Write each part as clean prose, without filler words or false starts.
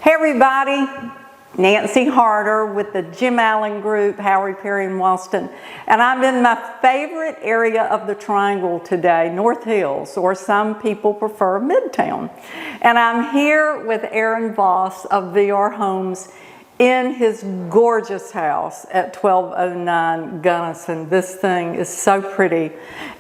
Hey everybody, Nancy Harner with the Jim Allen Group, Howard Perry and Walston, and I'm in my favorite area of the Triangle today, North Hills, or some people prefer Midtown. And I'm here with Aaron Voss of VR Homes in his gorgeous house at 1209 Gunnison. This thing is so pretty,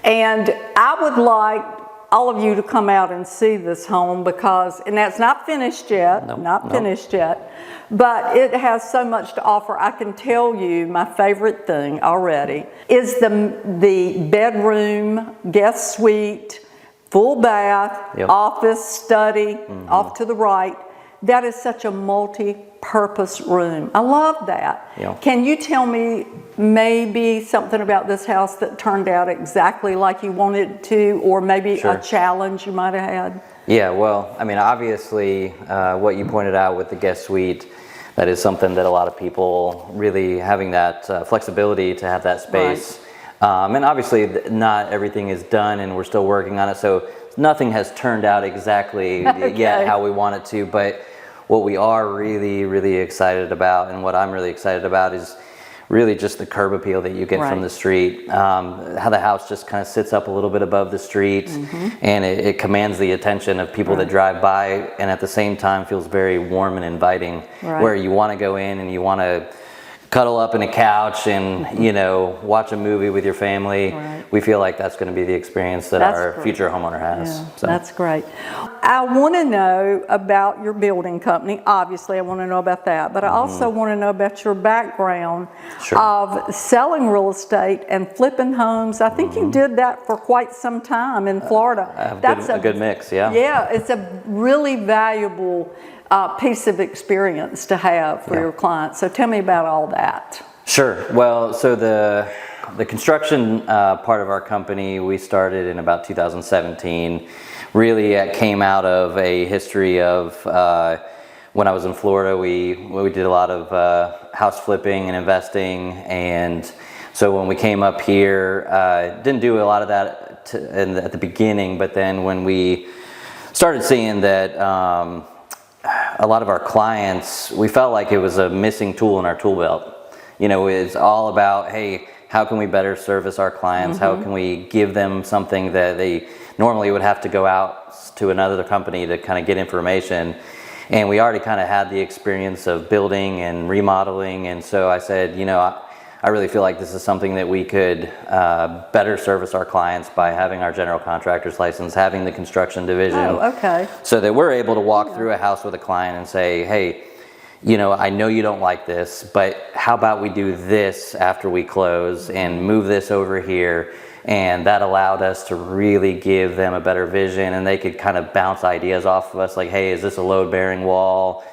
and I would like all of you to come out and see this home because, and that's not finished yet, finished yet, but it has so much to offer. I can tell you my favorite thing already is the bedroom, guest suite, full bath, office, study, off to the right. That is such a multi-purpose room. I love that. Can you tell me maybe something about this house that turned out exactly like you wanted it to, or maybe a challenge you might have had? Yeah, well, I mean, obviously, what you pointed out with the guest suite, that is something that a lot of people really having that flexibility to have that space. Right. And obviously, not everything is done, and we're still working on it, so nothing has turned out exactly yet how we want it to. But what we are really excited about, and what I'm really excited about, is really just the curb appeal that you get from the street. How the house just kind of sits up a little bit above the street, and it commands the attention of people that drive by, and at the same time feels very warm and inviting, where you want to go in and you want to cuddle up in a couch and watch a movie with your family. We feel like that's going to be the experience that our future homeowner has. So. That's great. I want to know about your building company. Obviously, I want to know about that, but I also want to know about your background of selling real estate and flipping homes. I think you did that for quite some time in Florida. That's a good mix, Yeah, it's a really valuable piece of experience to have for your clients. So tell me about all that. Sure. Well, so the construction part of our company, we started in about 2017. Really, it came out of a history of when I was in Florida, we did a lot of house flipping and investing, and so when we came up here, didn't do a lot of that at the beginning, but then when we started seeing that a lot of our clients, we felt like it was a missing tool in our tool belt. It's all about, hey, how can we better service our clients? How can we give them something that they normally would have to go out to another company to kind of get information? And we already kind of had the experience of building and remodeling, and so I said, I really feel like this is something that we could better service our clients by having our general contractor's license, having the construction division, so that we're able to walk through a house with a client and say, hey, I know you don't like this, but how about we do this after we close and move this over here? And that allowed us to really give them a better vision, and they could kind of bounce ideas off of us like, hey, is this a load-bearing wall?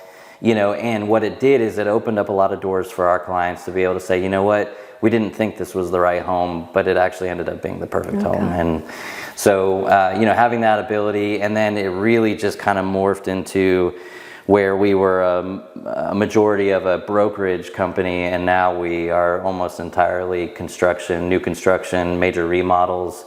And what it did is it opened up a lot of doors for our clients to be able to say, you know what, we didn't think this was the right home, but it actually ended up being the perfect home. And so, having that ability, and then it really just kind of morphed into where we were a majority of a brokerage company, and now we are almost entirely construction, new construction, major remodels.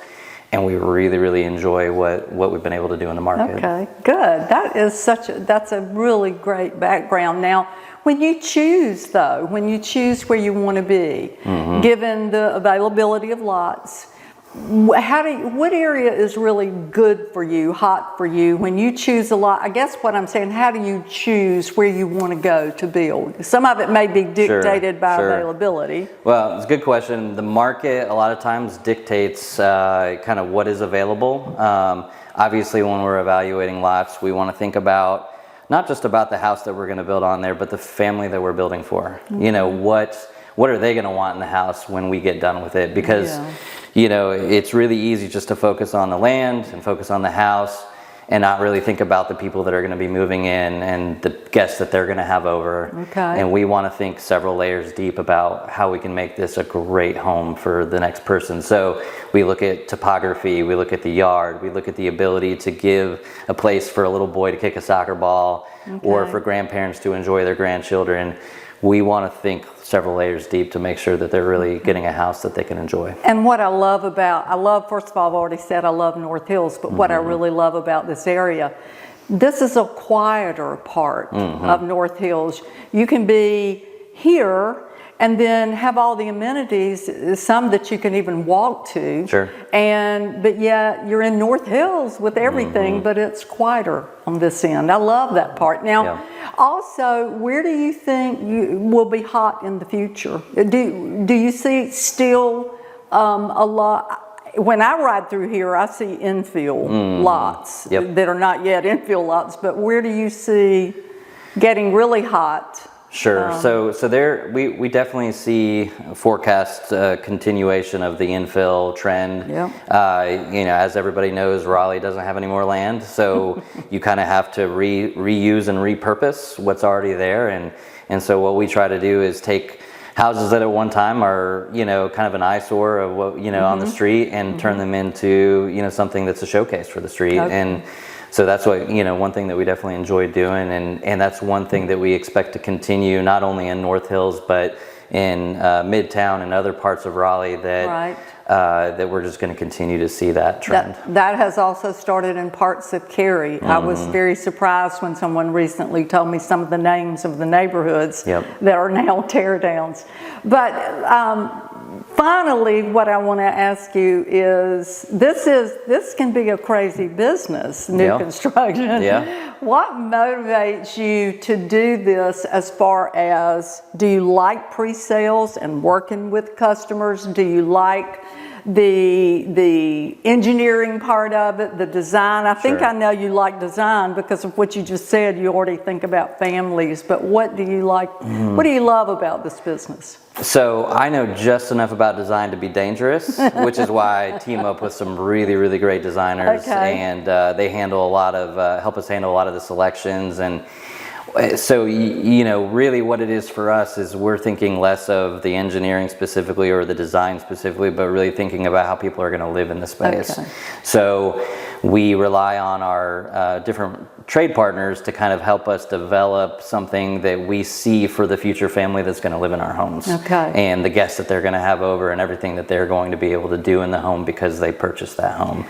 And we really enjoy what we've been able to do in the market. Okay, good. That's a really great background. Now, when you choose where you want to be, given the availability of lots, what area is really good for you, hot for you when you choose a lot? I guess what I'm saying, how do you choose where you want to go to build? Some of it may be dictated by availability. Well, it's a good question. The market a lot of times dictates kind of what is available. Obviously, when we're evaluating lots, we want to think about not just about the house that we're going to build on there, but the family that we're building for. What are they going to want in the house when we get done with it? Because it's really easy just to focus on the land and focus on the house and not really think about the people that are going to be moving in and the guests that they're going to have over. And we want to think several layers deep about how we can make this a great home for the next person. So we look at topography, we look at the yard, we look at the ability to give a place for a little boy to kick a soccer ball or for grandparents to enjoy their grandchildren. We want to think several layers deep to make sure that they're really getting a house that they can enjoy. And what I love, first of all, I've already said I love North Hills, but what I really love about this area this is a quieter part of North Hills. You can be here and then have all the amenities, some that you can even walk to. Sure. But yet you're in North Hills with everything, but it's quieter on this end. I love that part. Now, also, where do you think you will be hot in the future? Do you see still a lot? When I ride through here, I see infill lots that are not yet infill lots, but where do you see getting really hot? Sure. So there we definitely see forecast continuation of the infill trend. As everybody knows, Raleigh doesn't have any more land, so you kind of have to reuse and repurpose what's already there, and so what we try to do is take houses that at one time are kind of an eyesore of what on the street and turn them into something that's a showcase for the street. And so that's what one thing that we definitely enjoy doing, and that's one thing that we expect to continue not only in North Hills but in Midtown and other parts of Raleigh that we're just going to continue to see that trend. That has also started in parts of Cary. I was very surprised when someone recently told me some of the names of the neighborhoods that are now tear downs. But finally, what I want to ask you is, this can be a crazy business, new construction. What motivates you to do this as far as, do you like pre-sales and working with customers? Do you like the engineering part of it, the design? I think I know you like design because of what you just said. You already think about families, but what do you like? What do you love about this business? So I know just enough about design to be dangerous, which is why I team up with some really, really great designers, and they handle a lot of, help us handle a lot of the selections. And so, really what it is for us is we're thinking less of the engineering specifically or the design specifically, but really thinking about how people are going to live in the space. So we rely on our different trade partners to kind of help us develop something that we see for the future family that's going to live in our homes. And the guests that they're going to have over and everything that they're going to be able to do in the home because they purchased that home.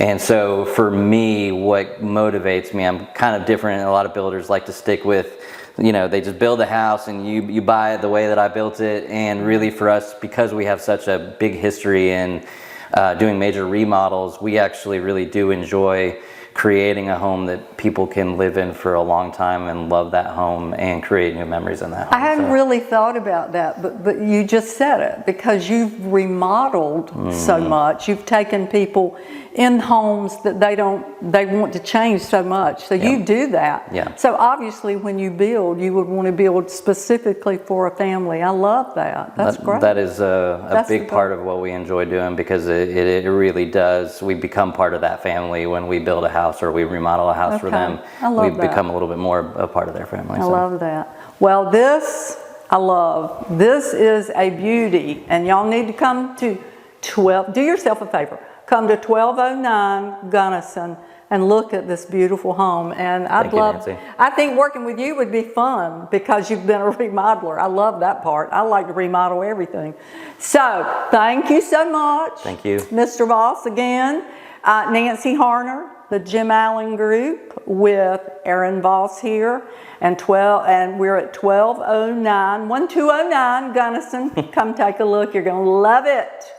And so for me, what motivates me, I'm kind of different. A lot of builders like to stick with, they just build a house and you buy it the way that I built it. And really for us, because we have such a big history in doing major remodels, we actually really do enjoy creating a home that people can live in for a long time and love that home and create new memories in that home. I hadn't really thought about that, but you just said it, because you've remodeled so much. You've taken people in homes that they want to change so much. So you do that. So obviously when you build, you would want to build specifically for a family. I love that. That's great. That is a big part of what we enjoy doing, because it really does. We become part of that family when we build a house or we remodel a house for them. We become a little bit more a part of their family. I love that. Well, this I love. This is a beauty, and y'all need to come to 12. Do yourself a favor. Come to 1209 Gunnison and look at this beautiful home. And I think working with you would be fun because you've been a remodeler. I love that part. I like to remodel everything. So thank you so much. Thank you. Mr. Voss again. Nancy Harner, the Jim Allen Group with Aaron Voss here. And we're at 1209 Gunnison. Come take a look. You're going to love it.